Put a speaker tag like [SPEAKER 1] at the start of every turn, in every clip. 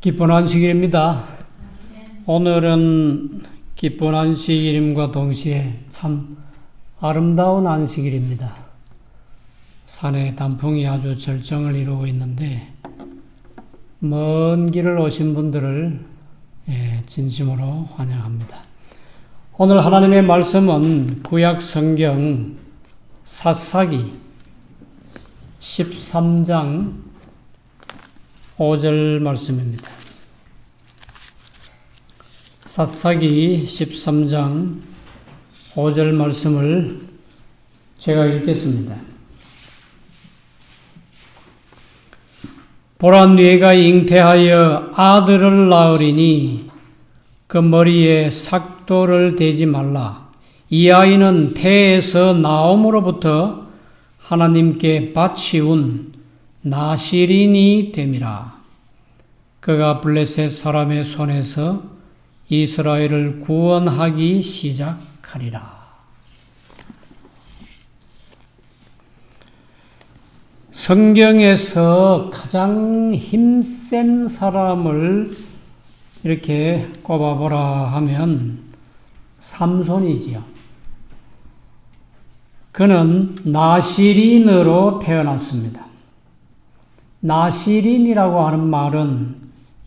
[SPEAKER 1] 기쁜 안식일입니다. 오늘은 기쁜 안식일임과 동시에 참 아름다운 안식일입니다. 산의 단풍이 아주 절정을 이루고 있는데 먼 길을 오신 분들을 진심으로 환영합니다. 오늘 하나님의 말씀은 구약 성경 사사기 13장 5절 말씀입니다. 사사기 13장 5절 말씀을 제가 읽겠습니다. 보라, 네가 잉태하여 아들을 낳으리니 그 머리에 삭도를 대지 말라. 이 아이는 태에서 나옴으로부터 하나님께 바치운 나시린이 됨이라. 그가 블레셋 사람의 손에서 이스라엘을 구원하기 시작하리라. 성경에서 가장 힘센 사람을 이렇게 꼽아보라 하면 삼손이지요. 그는 나시린으로 태어났습니다. 나시린이라고 하는 말은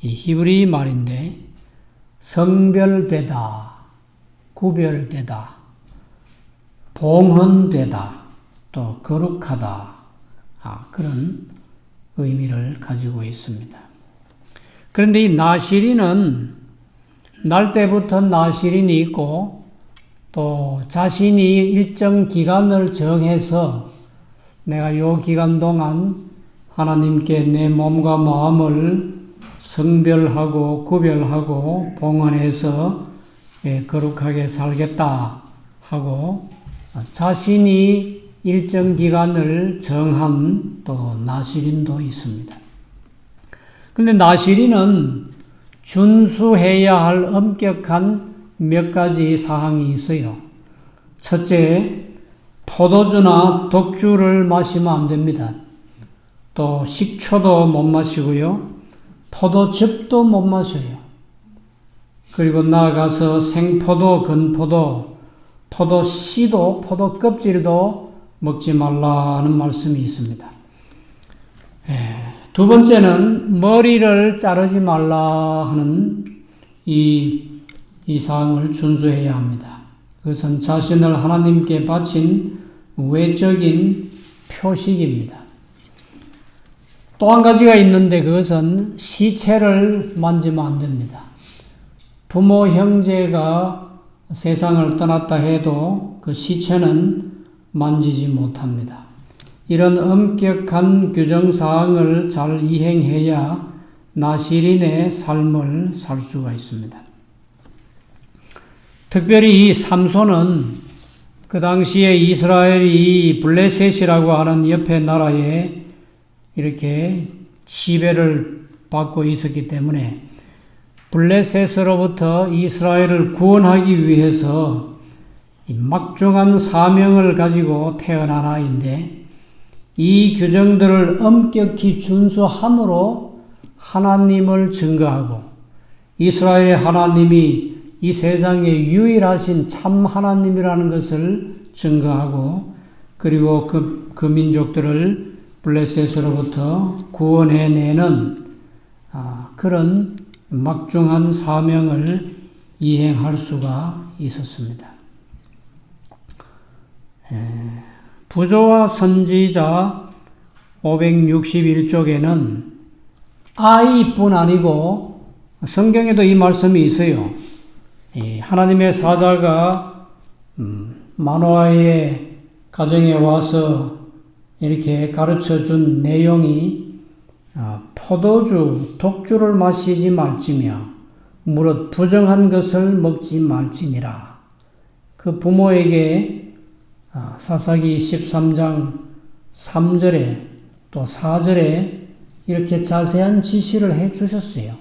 [SPEAKER 1] 이 히브리 말인데 성별되다, 구별되다, 봉헌되다, 또 거룩하다, 그런 의미를 가지고 있습니다. 그런데 이 나시린은 날 때부터 나시린이 있고 또 자신이 일정 기간을 정해서 내가 요 기간 동안 하나님께 내 몸과 마음을 성별하고 구별하고 봉헌해서 거룩하게 살겠다 하고 자신이 일정 기간을 정한 또 나시린도 있습니다. 그런데 나시린은 준수해야 할 엄격한 몇 가지 사항이 있어요. 첫째, 포도주나 독주를 마시면 안 됩니다. 또 식초도 못 마시고요. 포도즙도 못 마셔요. 그리고 나아가서 생포도, 건포도, 포도씨도, 포도 껍질도 먹지 말라는 말씀이 있습니다. 두 번째는 머리를 자르지 말라 하는 이 사항을 준수해야 합니다. 그것은 자신을 하나님께 바친 외적인 표식입니다. 또 한 가지가 있는데 그것은 시체를 만지면 안 됩니다. 부모, 형제가 세상을 떠났다 해도 그 시체는 만지지 못합니다. 이런 엄격한 규정사항을 잘 이행해야 나시린의 삶을 살 수가 있습니다. 특별히 이 삼손은 그 당시에 이스라엘이 블레셋이라고 하는 옆에 나라에 이렇게 지배를 받고 있었기 때문에 블레셋으로부터 이스라엘을 구원하기 위해서 막중한 사명을 가지고 태어난 아이인데 이 규정들을 엄격히 준수함으로 하나님을 증거하고 이스라엘의 하나님이 이 세상에 유일하신 참 하나님이라는 것을 증거하고 그리고 그 민족들을 블레셋으로부터 구원해내는 그런 막중한 사명을 이행할 수가 있었습니다. 부조와 선지자 561쪽에는 아이뿐 아니고 성경에도 이 말씀이 있어요. 하나님의 사자가 마노아의 가정에 와서 이렇게 가르쳐 준 내용이 포도주, 독주를 마시지 말지며 무릇 부정한 것을 먹지 말지니라. 그 부모에게 사사기 13장 3절에 또 4절에 이렇게 자세한 지시를 해 주셨어요.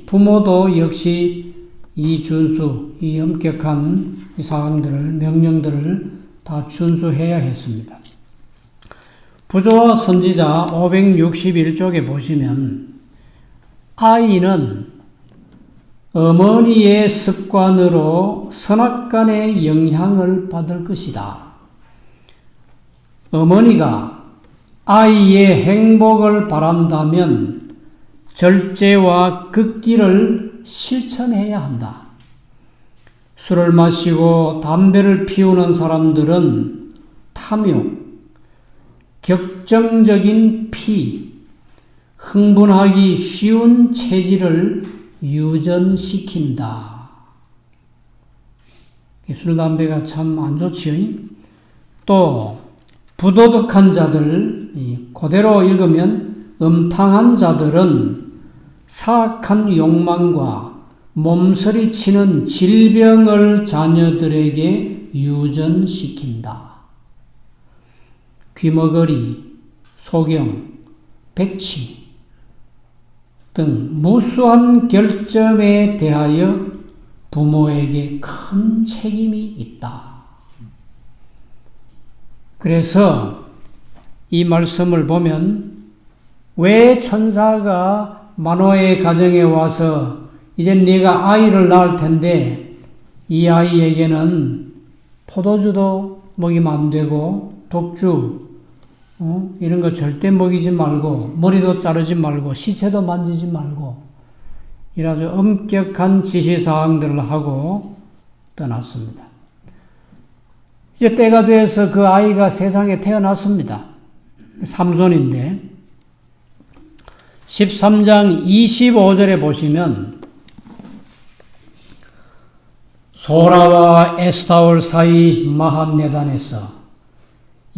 [SPEAKER 1] 부모도 역시 이 준수, 이 엄격한 사항들을, 명령들을 다 준수해야 했습니다. 부조와 선지자 561쪽에 보시면 아이는 어머니의 습관으로 선악간의 영향을 받을 것이다. 어머니가 아이의 행복을 바란다면 절제와 극기를 실천해야 한다. 술을 마시고 담배를 피우는 사람들은 탐욕, 격정적인 피, 흥분하기 쉬운 체질을 유전시킨다. 술, 담배가 참 안 좋지요. 또 부도덕한 자들, 그대로 읽으면 음탕한 자들은 사악한 욕망과 몸서리치는 질병을 자녀들에게 유전시킨다. 귀머거리, 소경, 백치 등 무수한 결점에 대하여 부모에게 큰 책임이 있다. 그래서 이 말씀을 보면 왜 천사가 마노아의 가정에 와서 이제 네가 아이를 낳을 텐데 이 아이에게는 포도주도 먹이면 안 되고 독주 이런 거 절대 먹이지 말고 머리도 자르지 말고 시체도 만지지 말고 이런 아주 엄격한 지시사항들을 하고 떠났습니다. 이제 때가 돼서 그 아이가 세상에 태어났습니다. 삼손인데 13장 25절에 보시면 소라와 에스타올 사이 마한네단에서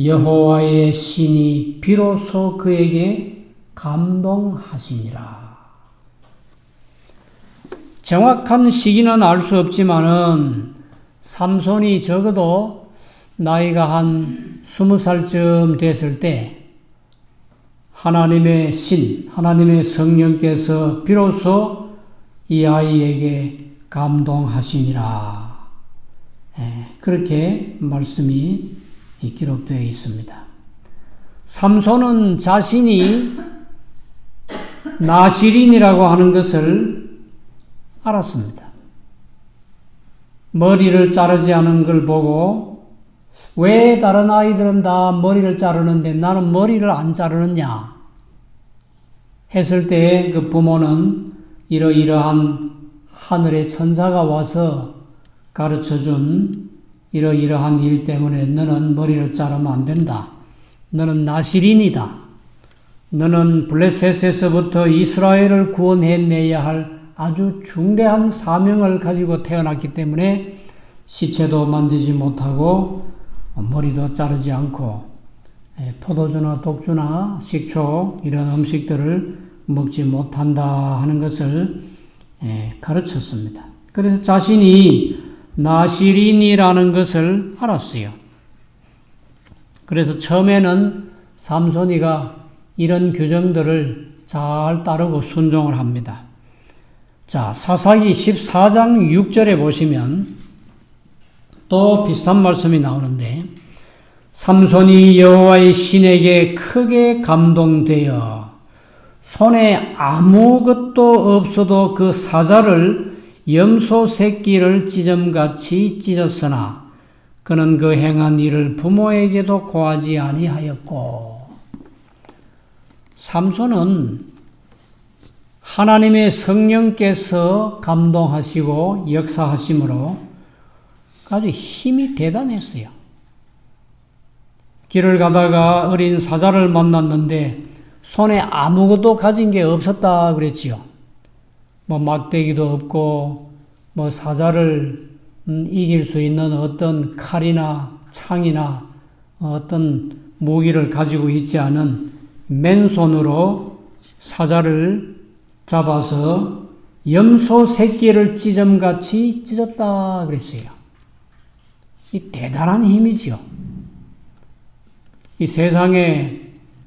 [SPEAKER 1] 여호와의 신이 비로소 그에게 감동하시니라. 정확한 시기는 알 수 없지만은 삼손이 적어도 나이가 한 20살쯤 됐을 때 하나님의 신, 하나님의 성령께서 비로소 이 아이에게 감동하시니라. 그렇게 말씀이 기록되어 있습니다. 삼손은 자신이 나실인이라고 하는 것을 알았습니다. 머리를 자르지 않은 걸 보고 왜 다른 아이들은 다 머리를 자르는데 나는 머리를 안 자르느냐 했을 때 그 부모는 이러이러한 하늘의 천사가 와서 가르쳐준 이러이러한 일 때문에 너는 머리를 자르면 안 된다. 너는 나실인이다. 너는 블레셋에서부터 이스라엘을 구원해내야 할 아주 중대한 사명을 가지고 태어났기 때문에 시체도 만지지 못하고 머리도 자르지 않고 포도주나 독주나 식초 이런 음식들을 먹지 못한다 하는 것을 가르쳤습니다. 그래서 자신이 나실인이라는 것을 알았어요. 그래서 처음에는 삼손이가 이런 규정들을 잘 따르고 순종을 합니다. 자, 사사기 14장 6절에 보시면 또 비슷한 말씀이 나오는데 삼손이 여호와의 신에게 크게 감동되어 손에 아무것도 없어도 그 사자를 염소 새끼를 찢음같이 찢었으나 그는 그 행한 일을 부모에게도 고하지 아니하였고. 삼손은 하나님의 성령께서 감동하시고 역사하심으로 아주 힘이 대단했어요. 길을 가다가 어린 사자를 만났는데 손에 아무것도 가진 게 없었다 그랬지요. 뭐 막대기도 없고 뭐 사자를 이길 수 있는 어떤 칼이나 창이나 어떤 무기를 가지고 있지 않은 맨손으로 사자를 잡아서 염소 새끼를 찢음같이 찢었다 그랬어요. 이 대단한 힘이지요. 이 세상에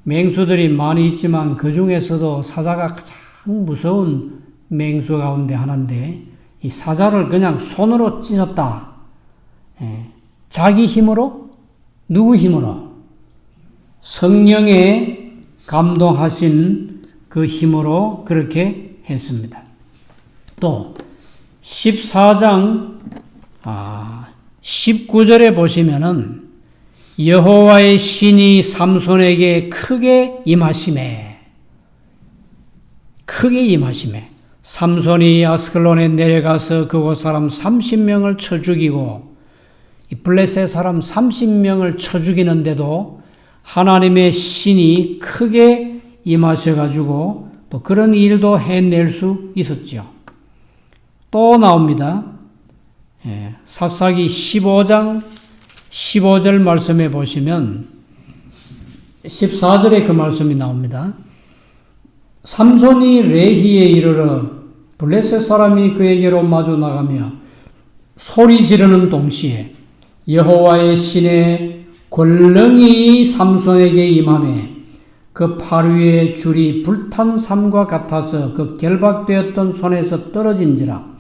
[SPEAKER 1] 맹수들이 많이 있지만 그 중에서도 사자가 가장 무서운 맹수 가운데 하나인데 이 사자를 그냥 손으로 찢었다. 자기 힘으로? 누구 힘으로? 성령에 감동하신 그 힘으로 그렇게 했습니다. 또 14장 19절에 보시면은 여호와의 신이 삼손에게 크게 임하심에 삼손이 아스클론에 내려가서 그곳 사람 30명을 쳐 죽이고 이 블레셋 사람 30명을 쳐 죽이는데도 하나님의 신이 크게 임하셔가지고 또 그런 일도 해낼 수 있었죠. 또 나옵니다. 사사기 15장 15절 말씀에 보시면 14절에 그 말씀이 나옵니다. 삼손이 레히에 이르러 블레셋 사람이 그에게로 마주 나가며 소리 지르는 동시에 여호와의 신의 권능이 삼손에게 임하매 그 팔 위에 줄이 불탄 삼과 같아서 그 결박되었던 손에서 떨어진지라.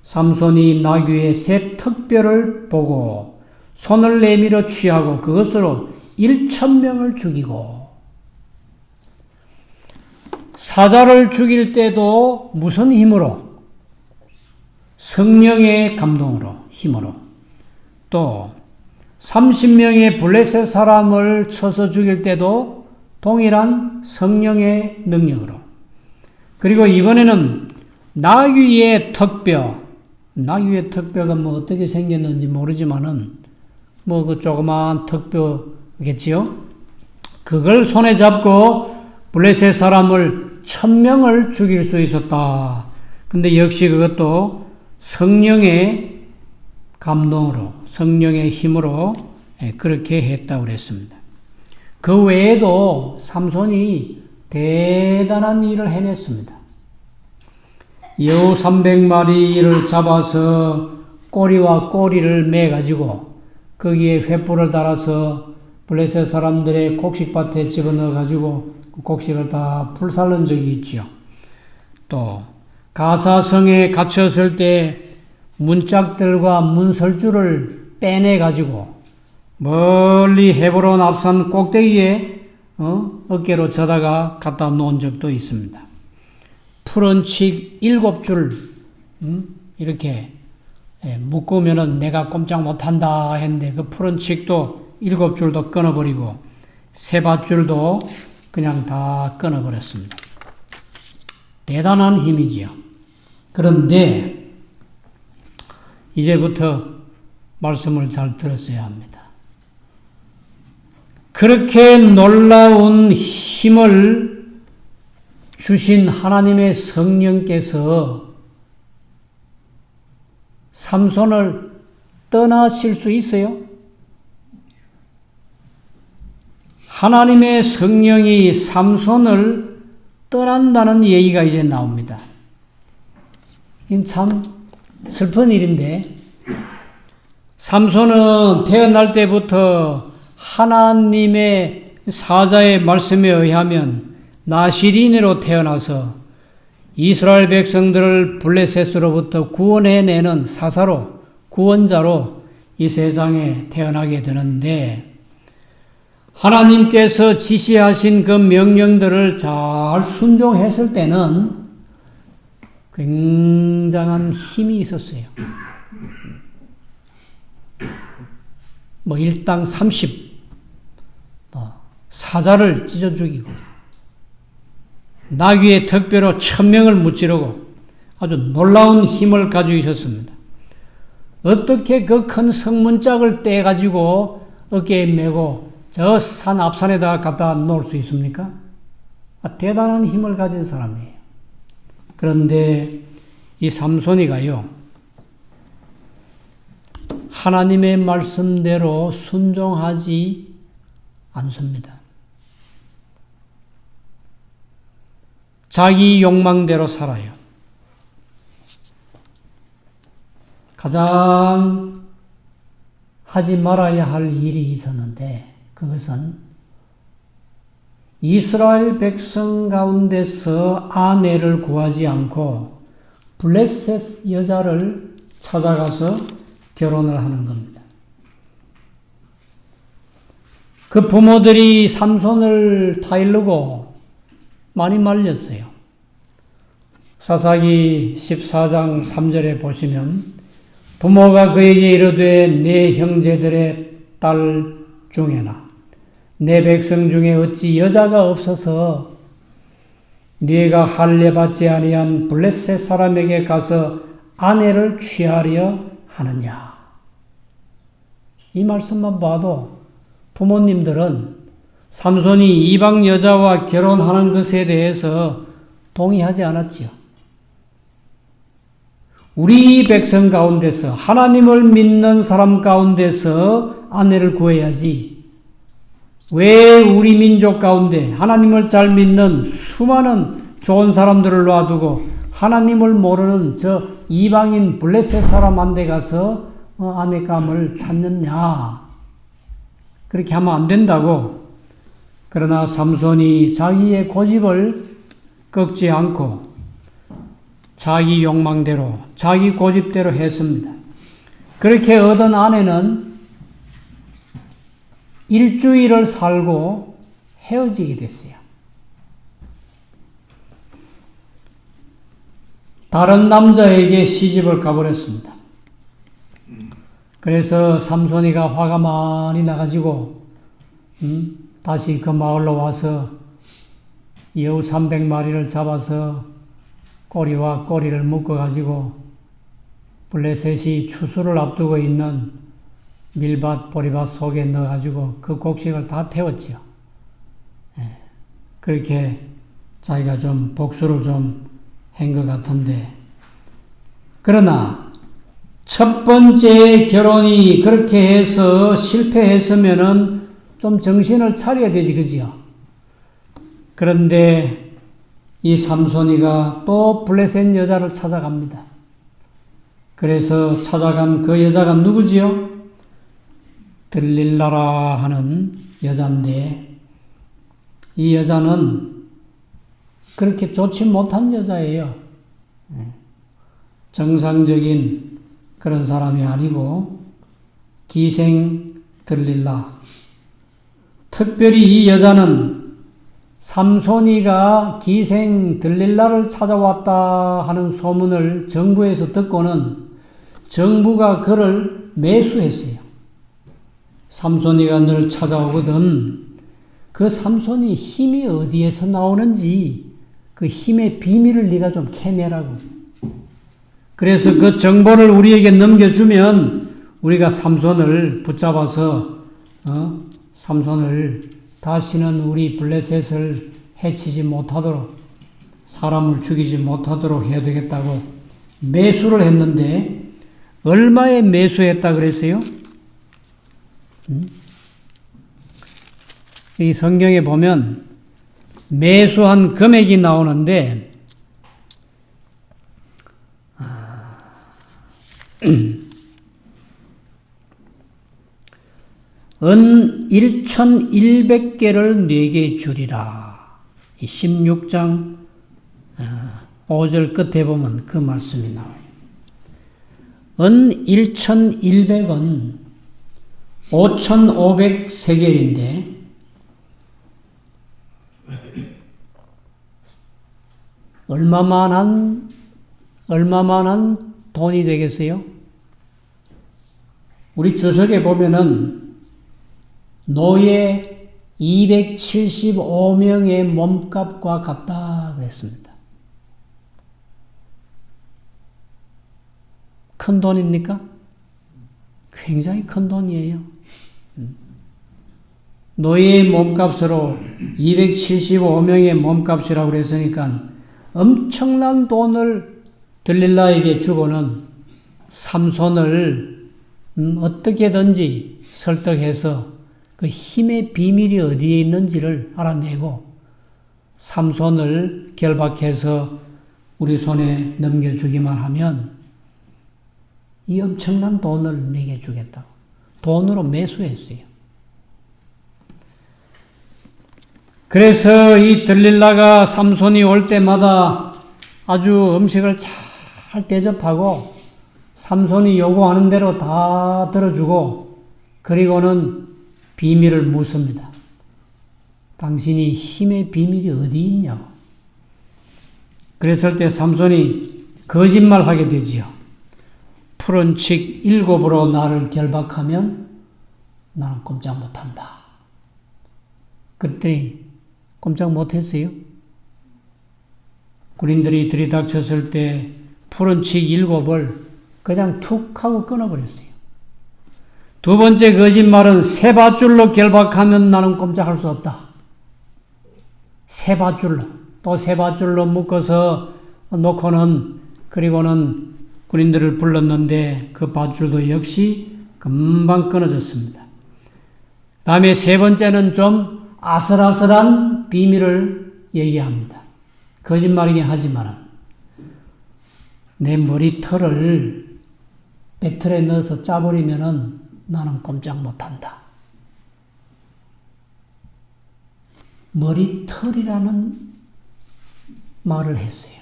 [SPEAKER 1] 삼손이 나귀의 새 턱뼈를 보고 손을 내밀어 취하고 그것으로 1,000명을 죽이고, 사자를 죽일 때도 무슨 힘으로? 성령의 감동으로, 힘으로. 또 30명의 블레셋 사람을 쳐서 죽일 때도 동일한 성령의 능력으로. 그리고 이번에는 나귀의 턱뼈가 뭐 어떻게 생겼는지 모르지만은 뭐 그 조그마한 턱뼈겠지요. 그걸 손에 잡고 블레셋 사람을 1,000명을 죽일 수 있었다. 근데 역시 그것도 성령의 감동으로, 성령의 힘으로 그렇게 했다고 그랬습니다. 그 외에도 삼손이 대단한 일을 해냈습니다. 여우 300마리를 잡아서 꼬리와 꼬리를 매가지고 거기에 횃불을 달아서 블레셋 사람들의 곡식밭에 집어넣어가지고 그 곡식을 다 불살른 적이 있지요. 또 가사성에 갇혔을 때 문짝들과 문설주를 빼내가지고 멀리 헤브론 앞산 꼭대기에 어깨로 져다가 갖다 놓은 적도 있습니다. 푸른 칡 7줄 이렇게 묶으면은 내가 꼼짝 못한다 했는데 그 푸른 칡도 7줄도 끊어버리고 세밧줄도 그냥 다 끊어버렸습니다. 대단한 힘이지요. 그런데 이제부터 말씀을 잘 들었어야 합니다. 그렇게 놀라운 힘을 주신 하나님의 성령께서 삼손을 떠나실 수 있어요? 하나님의 성령이 삼손을 떠난다는 얘기가 이제 나옵니다. 이건 참 슬픈 일인데, 삼손은 태어날 때부터 하나님의 사자의 말씀에 의하면 나시린으로 태어나서 이스라엘 백성들을 블레셋으로부터 구원해내는 사사로, 구원자로 이 세상에 태어나게 되는데, 하나님께서 지시하신 그 명령들을 잘 순종했을 때는 굉장한 힘이 있었어요. 뭐 일당 30, 사자를 찢어 죽이고 나귀의 턱뼈로 1,000명을 무찌르고 아주 놀라운 힘을 가지고 있었습니다. 어떻게 그 큰 성문짝을 떼가지고 어깨에 메고 저 산 앞산에다 갖다 놓을 수 있습니까? 대단한 힘을 가진 사람이에요. 그런데 이 삼손이가요, 하나님의 말씀대로 순종하지 않습니다. 자기 욕망대로 살아요. 가장 하지 말아야 할 일이 있었는데 그것은 이스라엘 백성 가운데서 아내를 구하지 않고 블레셋 여자를 찾아가서 결혼을 하는 겁니다. 그 부모들이 삼손을 타일르고 많이 말렸어요. 사사기 14장 3절에 보시면 부모가 그에게 이르되 내 형제들의 딸 중에나 내 백성 중에 어찌 여자가 없어서 네가 할례 받지 아니한 블레셋 사람에게 가서 아내를 취하려 하느냐. 이 말씀만 봐도 부모님들은 삼손이 이방 여자와 결혼하는 것에 대해서 동의하지 않았지요. 우리 백성 가운데서 하나님을 믿는 사람 가운데서 아내를 구해야지. 왜 우리 민족 가운데 하나님을 잘 믿는 수많은 좋은 사람들을 놔두고 하나님을 모르는 저 이방인 블레셋 사람한테 가서 아내감을 찾느냐. 그렇게 하면 안 된다고. 그러나 삼손이 자기의 고집을 꺾지 않고 자기 욕망대로 자기 고집대로 했습니다. 그렇게 얻은 아내는 일주일을 살고 헤어지게 됐어요. 다른 남자에게 시집을 가버렸습니다. 그래서 삼손이가 화가 많이 나가지고 다시 그 마을로 와서 여우 300마리를 잡아서 꼬리와 꼬리를 묶어가지고 블레셋이 추수를 앞두고 있는 밀밭, 보리밭 속에 넣어가지고 그 곡식을 다 태웠지요. 그렇게 자기가 좀 복수를 좀 한 것 같은데, 그러나 첫 번째 결혼이 그렇게 해서 실패했으면은 좀 정신을 차려야 되지, 그지요? 그런데 이 삼손이가 또 블레셋 여자를 찾아갑니다. 그래서 찾아간 그 여자가 누구지요? 들릴라라 하는 여자인데, 이 여자는 그렇게 좋지 못한 여자예요. 정상적인 그런 사람이 아니고 기생 들릴라. 특별히 이 여자는 삼손이가 기생 들릴라를 찾아왔다 하는 소문을 정부에서 듣고는 정부가 그를 매수했어요. 삼손이가 늘 찾아오거든. 그 삼손이 힘이 어디에서 나오는지 그 힘의 비밀을 네가 좀 캐내라고. 그래서 그 정보를 우리에게 넘겨주면 우리가 삼손을 붙잡아서 삼손을 다시는 우리 블레셋을 해치지 못하도록, 사람을 죽이지 못하도록 해야 되겠다고 매수를 했는데, 얼마에 매수했다 그랬어요? 이 성경에 보면 매수한 금액이 나오는데, 은 1,100개를 네게 주리라. 16장 5절 끝에 보면 그 말씀이 나와요. 은 1,100은 5,500세겔인데 얼마만한 돈이 되겠어요? 우리 주석에 보면은 노예 275명의 몸값과 같다 그랬습니다. 큰 돈입니까? 굉장히 큰 돈이에요. 노예의 몸값으로 275명의 몸값이라고 그랬으니까 엄청난 돈을 들릴라에게 주고는 삼손을 어떻게든지 설득해서 그 힘의 비밀이 어디에 있는지를 알아내고 삼손을 결박해서 우리 손에 넘겨주기만 하면 이 엄청난 돈을 내게 주겠다고 돈으로 매수했어요. 그래서 이 들릴라가 삼손이 올 때마다 아주 음식을 잘 대접하고 삼손이 요구하는 대로 다 들어주고, 그리고는 비밀을 묻습니다. 당신이 힘의 비밀이 어디 있냐고. 그랬을 때 삼손이 거짓말하게 되지요. 푸른 칙 7으로 나를 결박하면 나는 꼼짝 못한다. 그랬더니 꼼짝 못했어요. 군인들이 들이닥쳤을 때 푸른 칙 7을 그냥 툭 하고 끊어버렸어요. 두 번째 거짓말은 세 밧줄로 결박하면 나는 꼼짝할 수 없다. 세 밧줄로, 또 세 밧줄로 묶어서 놓고는, 그리고는 군인들을 불렀는데 그 밧줄도 역시 금방 끊어졌습니다. 다음에 세 번째는 좀 아슬아슬한 비밀을 얘기합니다. 거짓말이긴 하지만 내 머리털을 배틀에 넣어서 짜버리면은 나는 꼼짝 못한다. 머리털이라는 말을 했어요.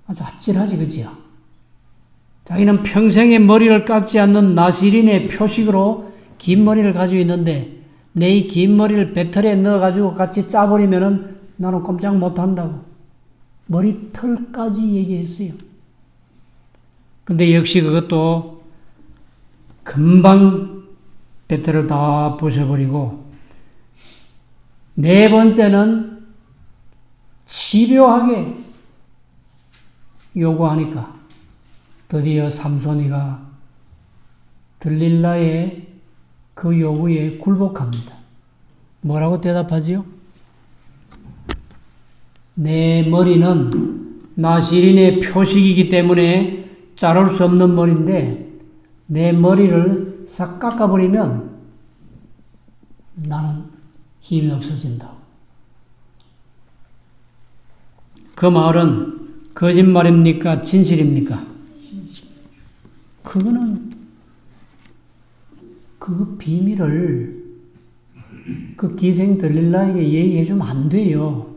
[SPEAKER 1] 아주 아찔하지, 그지요? 자기는 평생에 머리를 깎지 않는 나시린의 표식으로 긴 머리를 가지고 있는데 내 이 긴 머리를 배틀에 넣어가지고 같이 짜버리면은 나는 꼼짝 못한다고. 머리털까지 얘기했어요. 근데 역시 그것도 금방 배틀을 다 부셔버리고, 네 번째는 집요하게 요구하니까 드디어 삼손이가 들릴라의 그 요구에 굴복합니다. 뭐라고 대답하지요? 내 머리는 나시린의 표식이기 때문에 자를 수 없는 머리인데 내 머리를 싹 깎아버리면 나는 힘이 없어진다. 그 말은 거짓말입니까? 진실입니까? 그거는 그 비밀을 그 기생 들릴라에게 얘기해 주면 안 돼요.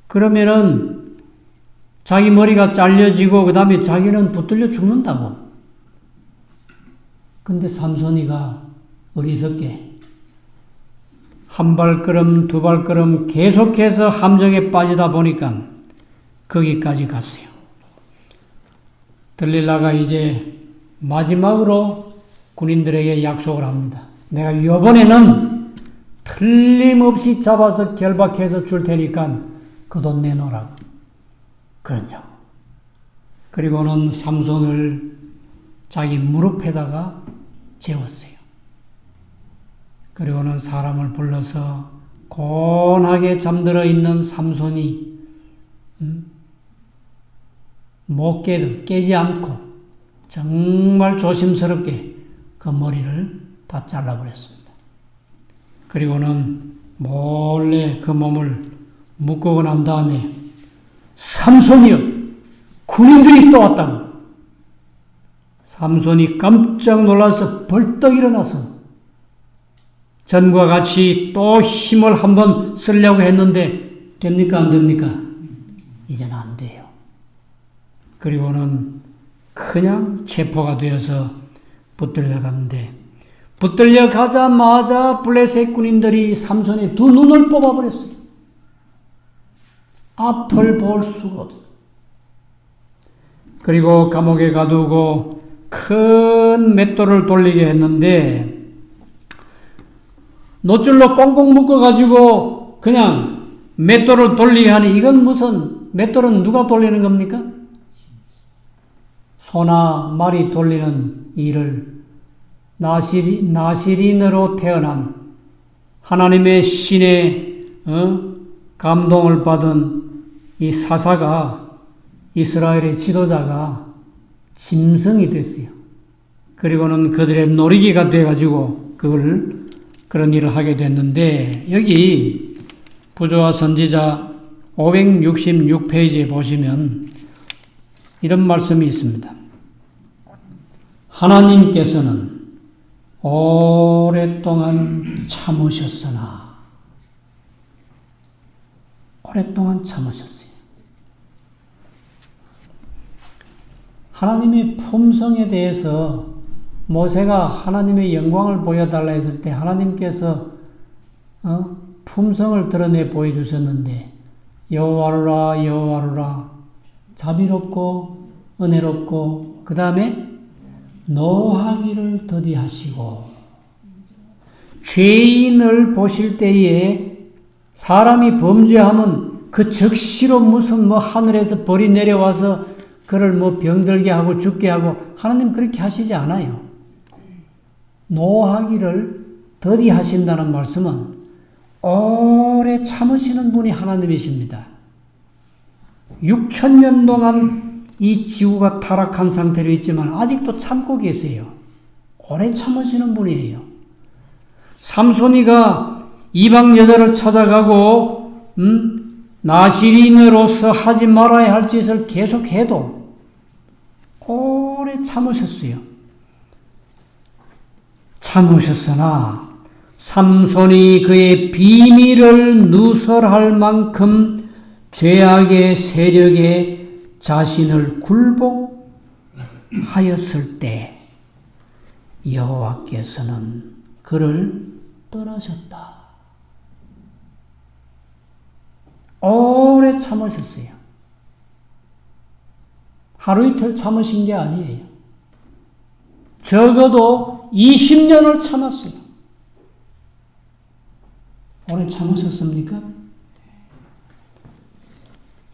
[SPEAKER 1] 그러면은 자기 머리가 잘려지고 그 다음에 자기는 붙들려 죽는다고. 근데 삼손이가 어리석게 한 발걸음 두 발걸음 계속해서 함정에 빠지다 보니까 거기까지 갔어요. 들릴라가 이제 마지막으로 군인들에게 약속을 합니다. 내가 이번에는 틀림없이 잡아서 결박해서 줄 테니까 그 돈 내놓으라고. 그러냐고. 그리고는 삼손을 자기 무릎에다가 재웠어요. 그리고는 사람을 불러서 곤하게 잠들어 있는 삼손이 못 깨지 않고 정말 조심스럽게 그 머리를 다 잘라버렸습니다. 그리고는 몰래 그 몸을 묶고 난 다음에 삼손이여, 군인들이 또 왔다고. 삼손이 깜짝 놀라서 벌떡 일어나서 전과 같이 또 힘을 한번 쓰려고 했는데 됩니까? 안 됩니까? 이제는 안 돼요. 그리고는 그냥 체포가 되어서 붙들려 가는데, 붙들려 가자마자 블레셋 군인들이 삼손의 두 눈을 뽑아버렸어요. 앞을 볼 수가 없어요. 그리고 감옥에 가두고 큰 맷돌을 돌리게 했는데, 노줄로 꽁꽁 묶어가지고 그냥 맷돌을 돌리게 하니, 이건 무슨, 맷돌은 누가 돌리는 겁니까? 소나 말이 돌리는 일을 나시린으로 태어난 하나님의 신의 감동을 받은 이 사사가, 이스라엘의 지도자가 짐승이 됐어요. 그리고는 그들의 놀이기가 돼가지고 그런 일을 하게 됐는데, 여기 부조와 선지자 566페이지에 보시면 이런 말씀이 있습니다. 하나님께서는 오랫동안 참으셨으나, 오랫동안 참으셨어요. 하나님의 품성에 대해서 모세가 하나님의 영광을 보여달라 했을 때 하나님께서 품성을 드러내 보여주셨는데 여호와로라 여호와로라 자비롭고 은혜롭고 그 다음에 노하기를 더디하시고 죄인을 보실 때에 사람이 범죄하면 그 즉시로 무슨 하늘에서 벌이 내려와서 그를 병들게 하고 죽게 하고 하나님 그렇게 하시지 않아요. 노하기를 더디하신다는 말씀은 오래 참으시는 분이 하나님이십니다. 6,000년 동안 이 지구가 타락한 상태로 있지만 아직도 참고 계세요. 오래 참으시는 분이에요. 삼손이가 이방 여자를 찾아가고 나시린으로서 하지 말아야 할 짓을 계속해도 오래 참으셨어요. 참으셨으나 삼손이 그의 비밀을 누설할 만큼 죄악의 세력에 자신을 굴복하였을 때 여호와께서는 그를 떠나셨다. 오래 참으셨어요. 하루 이틀 참으신 게 아니에요. 적어도 20년을 참았어요. 오래 참으셨습니까?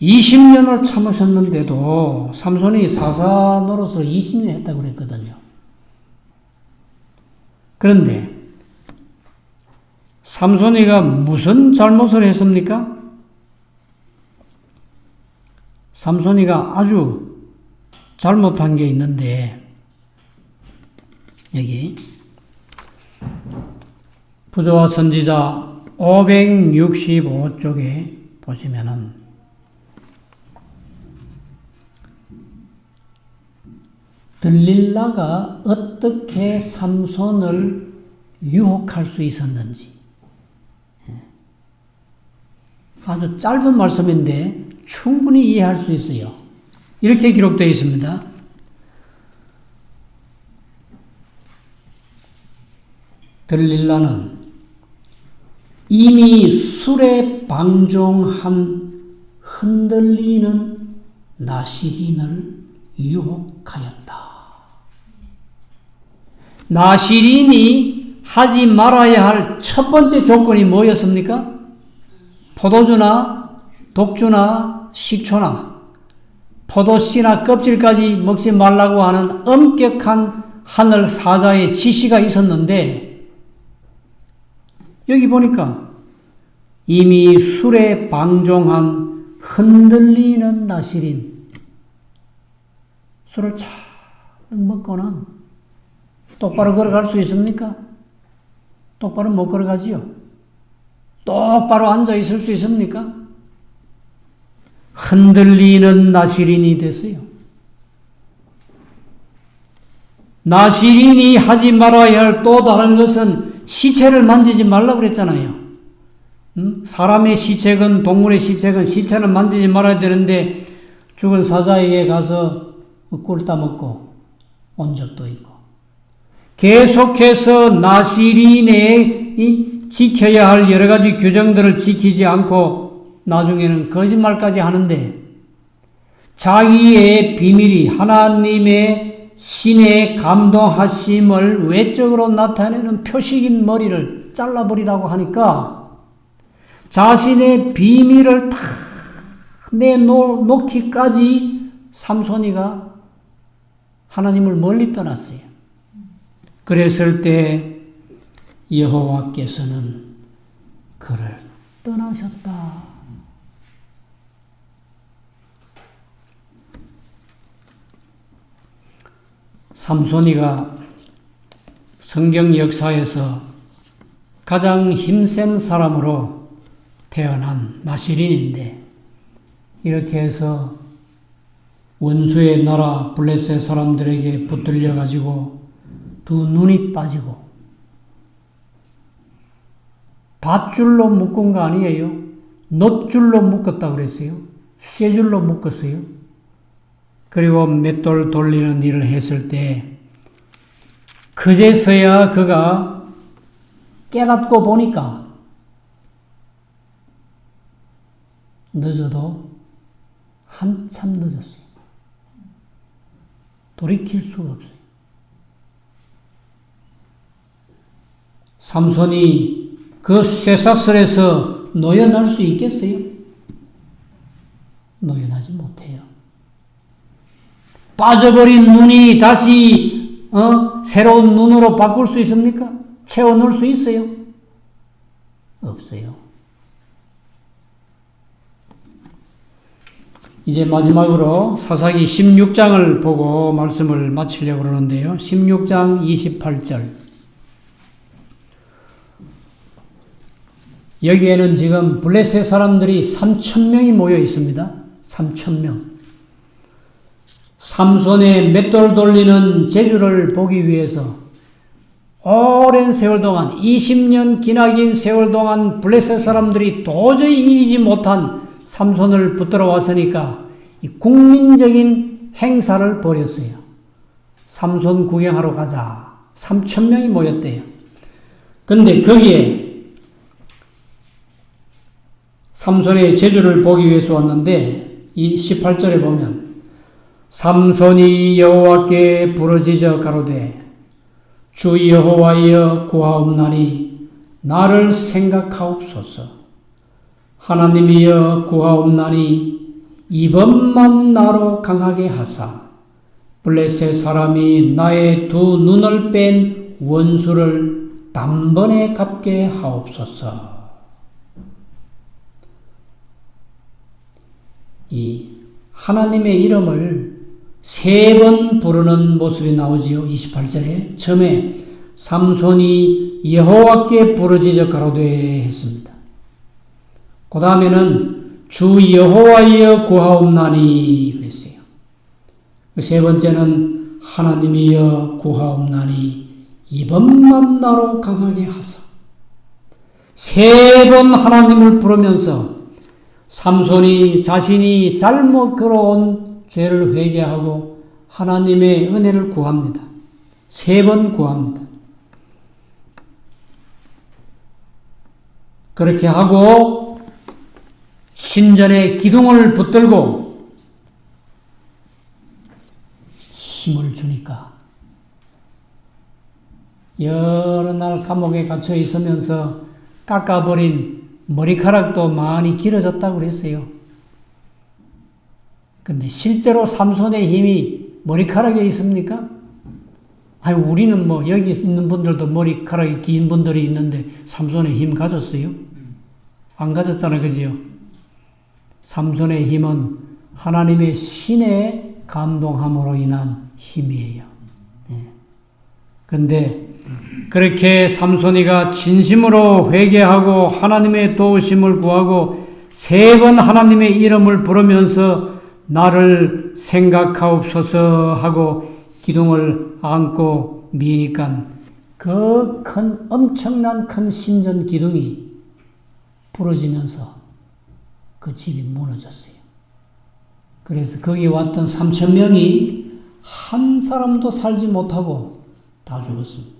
[SPEAKER 1] 20년을 참으셨는데도 삼손이 사사 노릇을 20년 했다고 그랬거든요. 그런데 삼손이가 무슨 잘못을 했습니까? 삼손이가 아주 잘못한 게 있는데 여기 부조와 선지자 565쪽에 보시면은 들릴라가 어떻게 삼손을 유혹할 수 있었는지 아주 짧은 말씀인데 충분히 이해할 수 있어요. 이렇게 기록되어 있습니다. 들릴라는 이미 술에 방종한 흔들리는 나시린을 유혹하였다. 나시린이 하지 말아야 할 첫 번째 조건이 뭐였습니까? 포도주나 독주나 식초나 포도씨나 껍질까지 먹지 말라고 하는 엄격한 하늘 사자의 지시가 있었는데 여기 보니까 이미 술에 방종한 흔들리는 나시린 술을 쫙 먹고는 똑바로 걸어갈 수 있습니까? 똑바로 못 걸어가지요. 똑바로 앉아 있을 수 있습니까? 흔들리는 나시린이 됐어요. 나시린이 하지 말아야 할 또 다른 것은 시체를 만지지 말라고 그랬잖아요. 사람의 시체건 동물의 시체건 시체는 만지지 말아야 되는데 죽은 사자에게 가서 꿀 따먹고 온 적도 있고 계속해서 나시린의 지켜야 할 여러 가지 규정들을 지키지 않고 나중에는 거짓말까지 하는데 자기의 비밀이 하나님의 신의 감동하심을 외적으로 나타내는 표식인 머리를 잘라버리라고 하니까 자신의 비밀을 다 내놓기까지 삼손이가 하나님을 멀리 떠났어요. 그랬을 때 여호와께서는 그를 떠나셨다. 삼손이가 성경 역사에서 가장 힘센 사람으로 태어난 나시린인데 이렇게 해서 원수의 나라 블레셋 사람들에게 붙들려 가지고 두 눈이 빠지고 밧줄로 묶은 거 아니에요. 놋줄로 묶었다고 그랬어요. 쇠줄로 묶었어요. 그리고 맷돌 돌리는 일을 했을 때 그제서야 그가 깨닫고 보니까 늦어도 한참 늦었어요. 돌이킬 수가 없어요. 삼손이 그 쇠사슬에서 노연할 수 있겠어요? 노연하지 못해요. 빠져버린 눈이 다시 새로운 눈으로 바꿀 수 있습니까? 채워넣을 수 있어요? 없어요. 이제 마지막으로 사사기 16장을 보고 말씀을 마치려고 그러는데요. 16장 28절. 여기에는 지금 블레셋 사람들이 3,000명이 모여 있습니다. 3,000명. 삼손의 맷돌 돌리는 재주를 보기 위해서 오랜 세월 동안 20년 기나긴 세월 동안 블레셋 사람들이 도저히 이기지 못한 삼손을 붙들어 왔으니까 이 국민적인 행사를 벌였어요. 삼손 구경하러 가자. 3,000명이 모였대요. 근데 거기에 삼손의 재주를 보기 위해서 왔는데 이 18절에 보면 삼손이 여호와께 부르짖어 가로되 주 여호와여 구하옵나니 나를 생각하옵소서. 하나님이여 구하옵나니 이번만 나로 강하게 하사 블레셋 사람이 나의 두 눈을 뺀 원수를 단번에 갚게 하옵소서. 이 하나님의 이름을 3번 부르는 모습이 나오지요. 28절에 처음에 삼손이 여호와께 부르짖어 가로되 했습니다. 그 다음에는 주 여호와여 구하옵나니 그랬어요. 그 3번째는 하나님이여 구하옵나니 이번만 나로 강하게 하사. 3번 하나님을 부르면서 삼손이 자신이 잘못 걸어온 죄를 회개하고 하나님의 은혜를 구합니다. 3번 구합니다. 그렇게 하고 신전에 기둥을 붙들고 힘을 주니까 여러 날 감옥에 갇혀 있으면서 깎아버린 머리카락도 많이 길어졌다고 그랬어요. 근데 실제로 삼손의 힘이 머리카락에 있습니까? 아니, 우리는 뭐, 여기 있는 분들도 머리카락이 긴 분들이 있는데, 삼손의 힘 가졌어요? 안 가졌잖아요. 그지요? 삼손의 힘은 하나님의 신의 감동함으로 인한 힘이에요. 근데, 그렇게 삼손이가 진심으로 회개하고 하나님의 도우심을 구하고 3번 하나님의 이름을 부르면서 나를 생각하옵소서 하고 기둥을 안고 미니까 그 큰 엄청난 큰 신전 기둥이 부러지면서 그 집이 무너졌어요. 그래서 거기 왔던 3,000명이 한 사람도 살지 못하고 다 죽었습니다.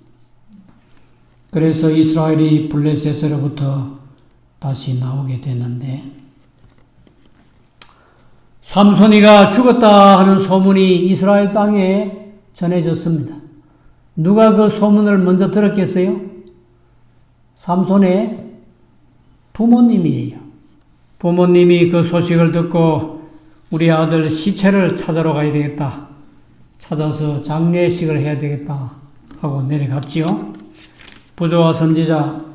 [SPEAKER 1] 그래서 이스라엘이 블레셋으로부터 다시 나오게 됐는데 삼손이가 죽었다 하는 소문이 이스라엘 땅에 전해졌습니다. 누가 그 소문을 먼저 들었겠어요? 삼손의 부모님이에요. 부모님이 그 소식을 듣고 우리 아들 시체를 찾아러 가야 되겠다. 찾아서 장례식을 해야 되겠다 하고 내려갔지요. 부조와 선지자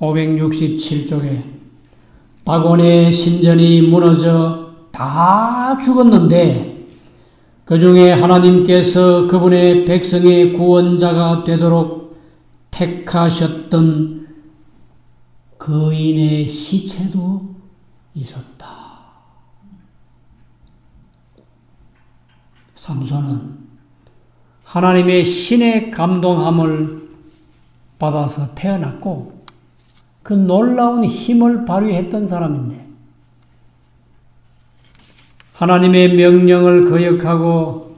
[SPEAKER 1] 567쪽에 다곤의 신전이 무너져 다 죽었는데 그 중에 하나님께서 그분의 백성의 구원자가 되도록 택하셨던 거인의 시체도 있었다. 삼손은 하나님의 신의 감동함을 받아서 태어났고 그 놀라운 힘을 발휘했던 사람인데 하나님의 명령을 거역하고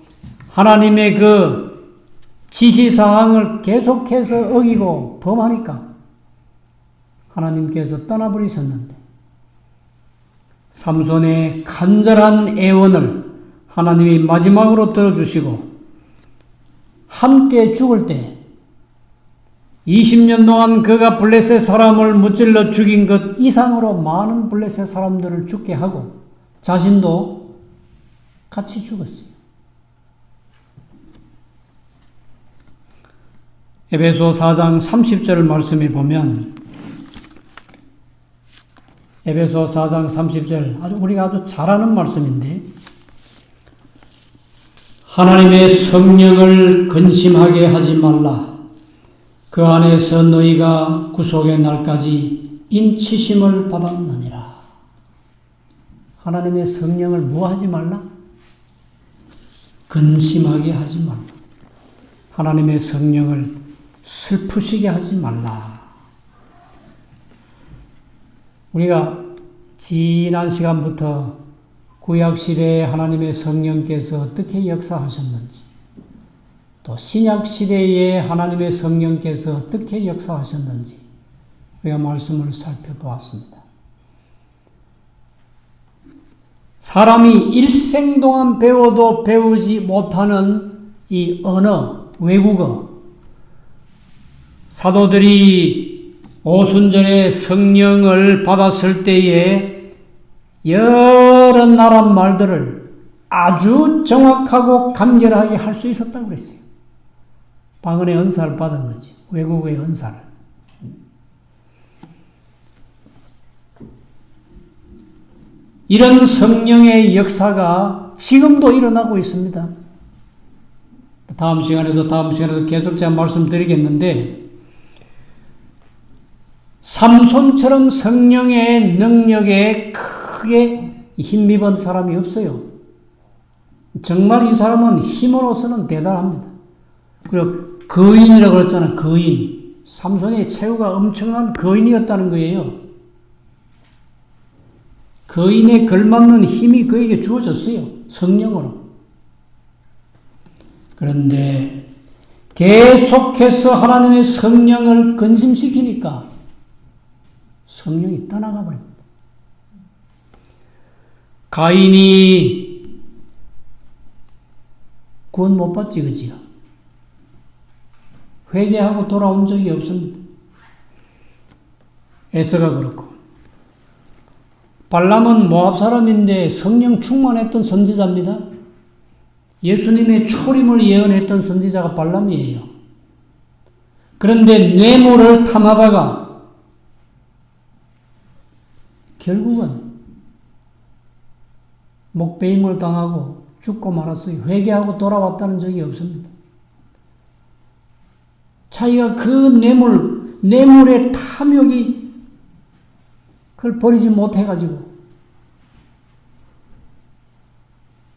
[SPEAKER 1] 하나님의 그 지시사항을 계속해서 어기고 범하니까 하나님께서 떠나버리셨는데 삼손의 간절한 애원을 하나님이 마지막으로 들어주시고 함께 죽을 때 20년 동안 그가 블레셋 사람을 무찔러 죽인 것 이상으로 많은 블레셋 사람들을 죽게 하고 자신도 같이 죽었어요. 에베소 4장 30절 말씀에 보면 에베소 4장 30절 우리가 아주 잘 아는 말씀인데 하나님의 성령을 근심하게 하지 말라. 그 안에서 너희가 구속의 날까지 인치심을 받았느니라. 하나님의 성령을 뭐 하지 말라? 근심하게 하지 말라. 하나님의 성령을 슬프시게 하지 말라. 우리가 지난 시간부터 구약시대에 하나님의 성령께서 어떻게 역사하셨는지, 또 신약시대에 하나님의 성령께서 어떻게 역사하셨는지 우리가 말씀을 살펴보았습니다. 사람이 일생 동안 배워도 배우지 못하는 이 언어, 외국어, 사도들이 오순절에 성령을 받았을 때에 여러 나라 말들을 아주 정확하고 간결하게 할 수 있었다고 그랬어요. 방언의 은사를 받은 거지. 외국어의 은사를. 이런 성령의 역사가 지금도 일어나고 있습니다. 다음 시간에도 계속 제가 말씀드리겠는데 삼손처럼 성령의 능력에 크게 힘입은 사람이 없어요. 정말 이 사람은 힘으로서는 대단합니다. 그리고 거인이라고 그랬잖아요. 거인. 삼손의 최후가 엄청난 거인이었다는 거예요. 거인에 걸맞는 힘이 그에게 주어졌어요. 성령으로. 그런데 계속해서 하나님의 성령을 근심시키니까 성령이 떠나가 버립니다. 가인이 구원 못 받지, 그지요? 회개하고 돌아온 적이 없습니다. 에서가 그렇고. 발람은 모압 사람인데 성령 충만했던 선지자입니다. 예수님의 초림을 예언했던 선지자가 발람이에요. 그런데 뇌물을 탐하다가 결국은 목베임을 당하고 죽고 말았어요. 회개하고 돌아왔다는 적이 없습니다. 자기가 그 뇌물의 탐욕이 그걸 버리지 못해가지고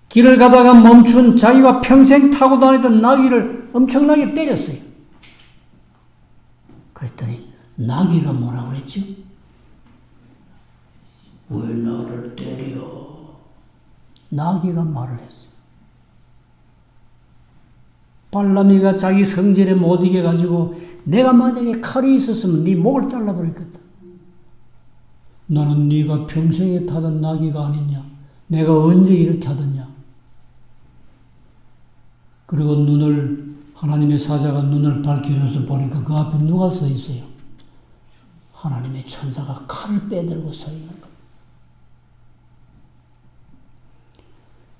[SPEAKER 1] 길을 가다가 멈춘 자기가 평생 타고 다니던 나귀를 엄청나게 때렸어요. 그랬더니 나귀가 뭐라고 그랬죠? 왜 나를 때려? 나귀가 말을 했어요. 발람이가 자기 성질에 못 이겨가지고 내가 만약에 칼이 있었으면 네 목을 잘라버렸겠다. 나는 네가 평생에 타던 나귀가 아니냐? 내가 언제 이렇게 하더냐? 그리고 하나님의 사자가 눈을 밝혀줘서 보니까 그 앞에 누가 서 있어요? 하나님의 천사가 칼을 빼들고 서 있는 겁니다.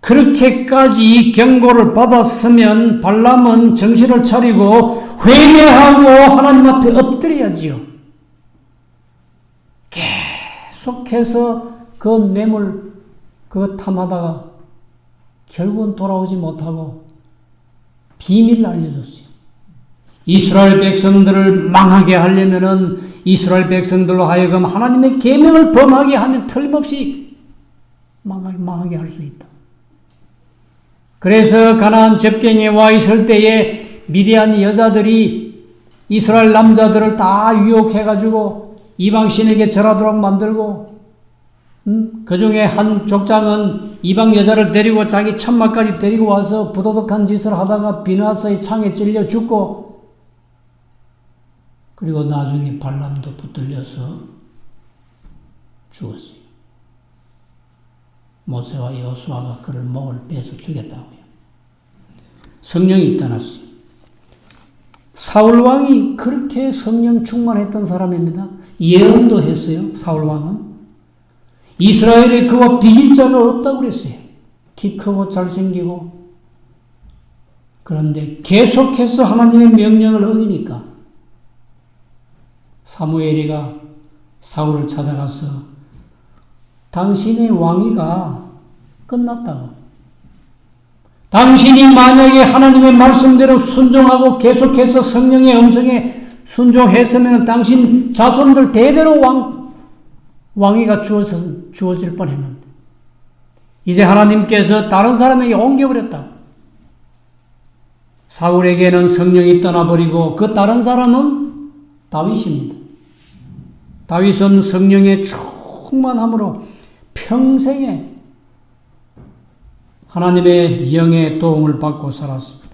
[SPEAKER 1] 그렇게까지 경고를 받았으면 발람은 정신을 차리고 회개하고 하나님 앞에 엎드려야지요. 계속해서 그 뇌물 그거 탐하다가 결국은 돌아오지 못하고 비밀을 알려줬어요. 이스라엘 백성들을 망하게 하려면은 이스라엘 백성들로 하여금 하나님의 계명을 범하게 하면 틀림없이 망하게 할 수 있다. 그래서 가나안 접경에 와 있을 때에 미디안 여자들이 이스라엘 남자들을 다 유혹해가지고 이방신에게 절하도록 만들고, 그 중에 한 족장은 이방 여자를 데리고 자기 천막까지 데리고 와서 부도덕한 짓을 하다가 비누아스의 창에 찔려 죽고, 그리고 나중에 발람도 붙들려서 죽었어요. 모세와 여호수아가 그를 목을 베서 죽였다고요. 성령이 떠났어요. 사울 왕이 그렇게 성령 충만했던 사람입니다. 예언도 했어요. 사울 왕은 이스라엘에 그와 비길 자가 없다고 그랬어요. 키 크고 잘생기고. 그런데 계속해서 하나님의 명령을 어기니까 사무엘이가 사울을 찾아가서 당신의 왕위가 끝났다고. 당신이 만약에 하나님의 말씀대로 순종하고 계속해서 성령의 음성에 순종했으면 당신 자손들 대대로 왕위가 주어질 뻔했는데 이제 하나님께서 다른 사람에게 옮겨버렸다. 사울에게는 성령이 떠나버리고 그 다른 사람은 다윗입니다. 다윗은 성령의 충만함으로 평생에 하나님의 영의 도움을 받고 살았습니다.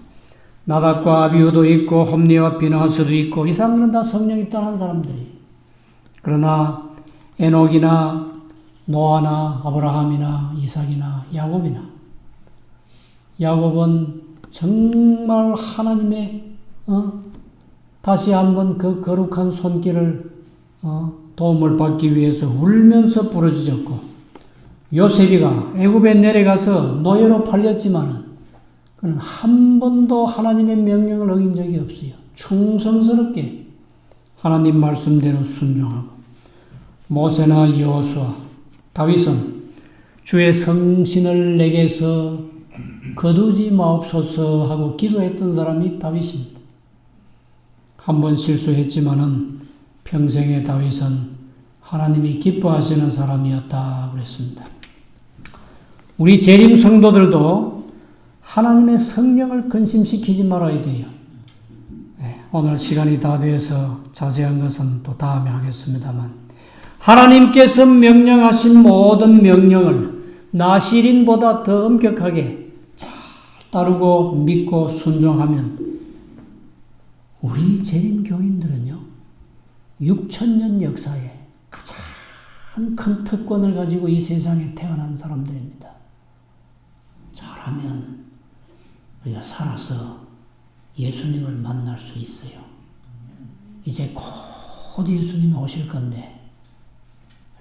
[SPEAKER 1] 나답과 아비후도 있고 홈리와 비느하스도 있고 이 사람들은 다 성령이 떠난 사람들이에요. 그러나 에녹이나 노아나 아브라함이나 이삭이나 야곱은 정말 하나님의 다시 한번 그 거룩한 손길을 도움을 받기 위해서 울면서 부르짖었고 요셉이가 애굽에 내려가서 노예로 팔렸지만 그는 한 번도 하나님의 명령을 어긴 적이 없어요. 충성스럽게 하나님 말씀대로 순종하고 모세나 여호수아, 다윗은 주의 성신을 내게서 거두지 마옵소서 하고 기도했던 사람이 다윗입니다. 한 번 실수했지만은 평생의 다윗은 하나님이 기뻐하시는 사람이었다 그랬습니다. 우리 재림 성도들도 하나님의 성령을 근심시키지 말아야 돼요. 오늘 시간이 다 돼서 자세한 것은 또 다음에 하겠습니다만 하나님께서 명령하신 모든 명령을 나시린보다 더 엄격하게 잘 따르고 믿고 순종하면 우리 재림 교인들은요 6,000년 역사에 가장 큰 특권을 가지고 이 세상에 태어난 사람들입니다. 잘하면 우리가 살아서 예수님을 만날 수 있어요. 이제 곧 예수님이 오실 건데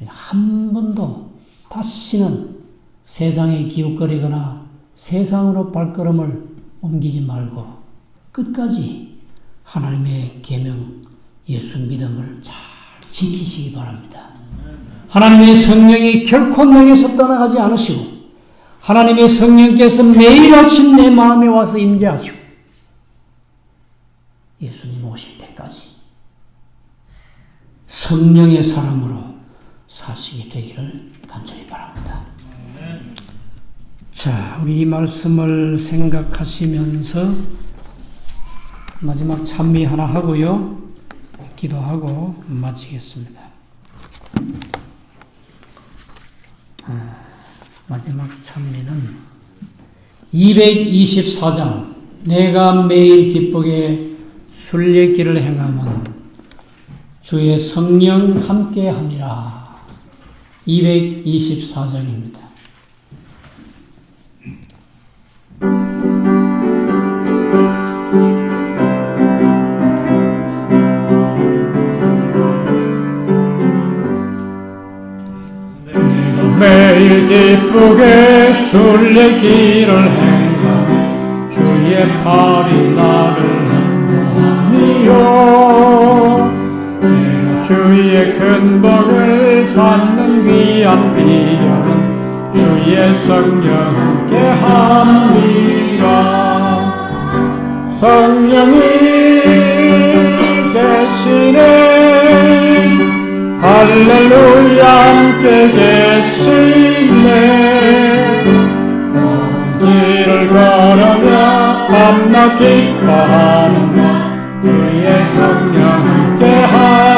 [SPEAKER 1] 한 번도 다시는 세상에 기웃거리거나 세상으로 발걸음을 옮기지 말고 끝까지 하나님의 계명 예수 믿음을 잘 지키시기 바랍니다. 하나님의 성령이 결코 내게서 떠나가지 않으시고 하나님의 성령께서 매일 아침 내 마음에 와서 임재하시고 예수님 오실 때까지 성령의 사람으로 사시게 되기를 간절히 바랍니다. 자, 우리 이 말씀을 생각하시면서 마지막 찬미 하나 하고요. 기도하고 마치겠습니다. 마지막 찬미는 224장 내가 매일 기쁘게 순례길을 행하면 주의 성령 함께함이라 224장입니다.
[SPEAKER 2] 매일 기쁘게 순례길을 행하며 주의 팔이 나를 인도하니요 내가 주의 큰 복을 받는 귀한 비결은 주의 성령 함께함이라 성령이 계시네 할렐루야 함께 계시네 길을 걸으며 밤낮 기뻐하는 주의 성령 함께함이라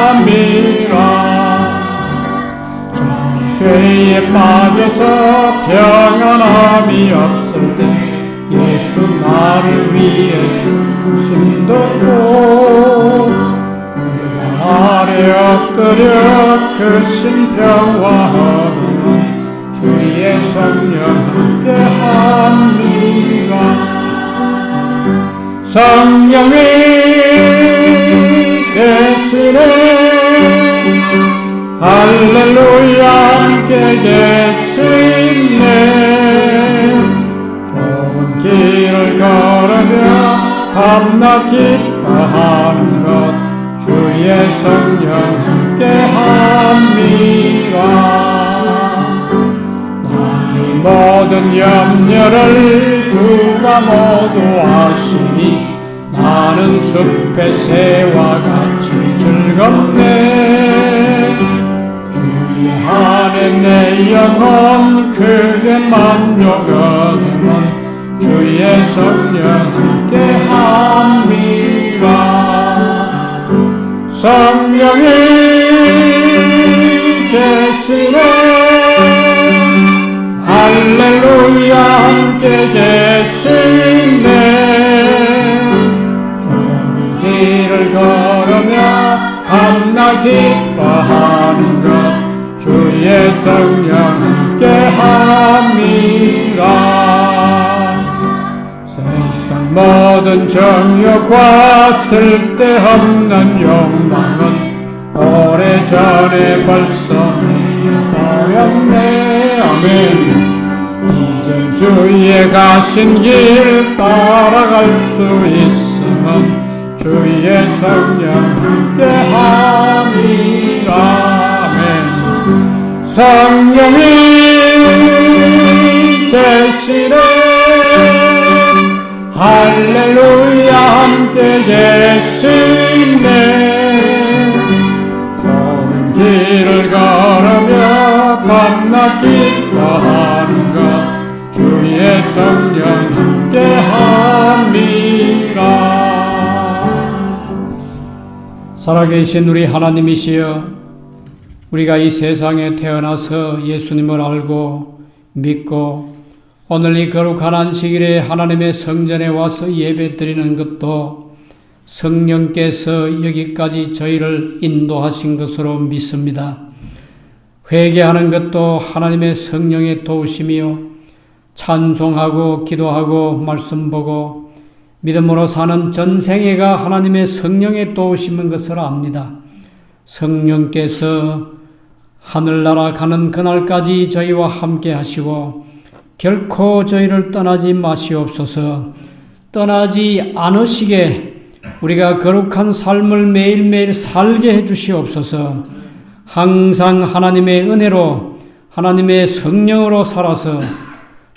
[SPEAKER 2] 죄에 빠져서 평안함이 없을 때 예수 나를 위해 중심 뒀고 아래 엎드려 그 신평화 얻는 주의 성 성령 함께합니다. 성령이 계시네 할렐루야 함께 계시네 좋은 길을 걸으며 밤낮 기뻐하는 것 주의 성령 함께합니다. 나의 모든 염려를 주가 모두 아시니 나는 숲의 새와 같이 즐겁네. 주의 안에 내 영혼 크게 만족하는 주의 성령 함께합니다. 성령이 계시네 할렐루야 함께 계시네 좋은 길을 걸으며 밤낮 기뻐하는 것 주의 성령 함께합니다. 세상 모든 정욕과 쓸데없는 욕망은 오래전에 벌써 내어버렸네. 아멘. 이제 주의 가신 길 따라갈 수 있으면 주의 성령 함께합니다. 아멘. 성령이 계시네 할렐루야 함께 계시네 좋은 길을 걸으며 밤낮 기뻐하는 것 주의 성령 함께합니다.
[SPEAKER 1] 살아계신 우리 하나님이시여 우리가 이 세상에 태어나서 예수님을 알고 믿고 오늘 이 거룩한 안식일에 하나님의 성전에 와서 예배드리는 것도 성령께서 여기까지 저희를 인도하신 것으로 믿습니다. 회개하는 것도 하나님의 성령의 도우심이요 찬송하고 기도하고 말씀 보고 믿음으로 사는 전생애가 하나님의 성령의 도우심인 것을 압니다. 성령께서 하늘나라 가는 그날까지 저희와 함께 하시고 결코 저희를 떠나지 마시옵소서. 떠나지 않으시게 우리가 거룩한 삶을 매일매일 살게 해주시옵소서. 항상 하나님의 은혜로 하나님의 성령으로 살아서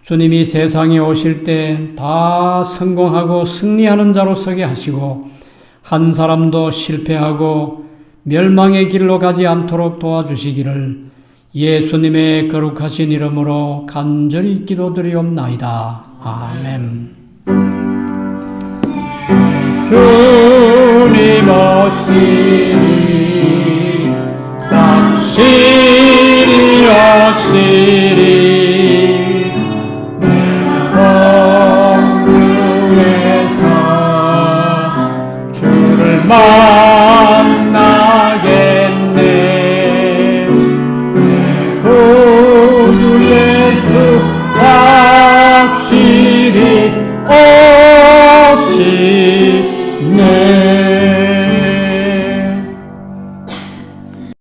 [SPEAKER 1] 주님이 세상에 오실 때 다 성공하고 승리하는 자로 서게 하시고 한 사람도 실패하고 멸망의 길로 가지 않도록 도와주시기를 예수님의 거룩하신 이름으로 간절히 기도드리옵나이다. 아멘.
[SPEAKER 2] 주님 오시니 납시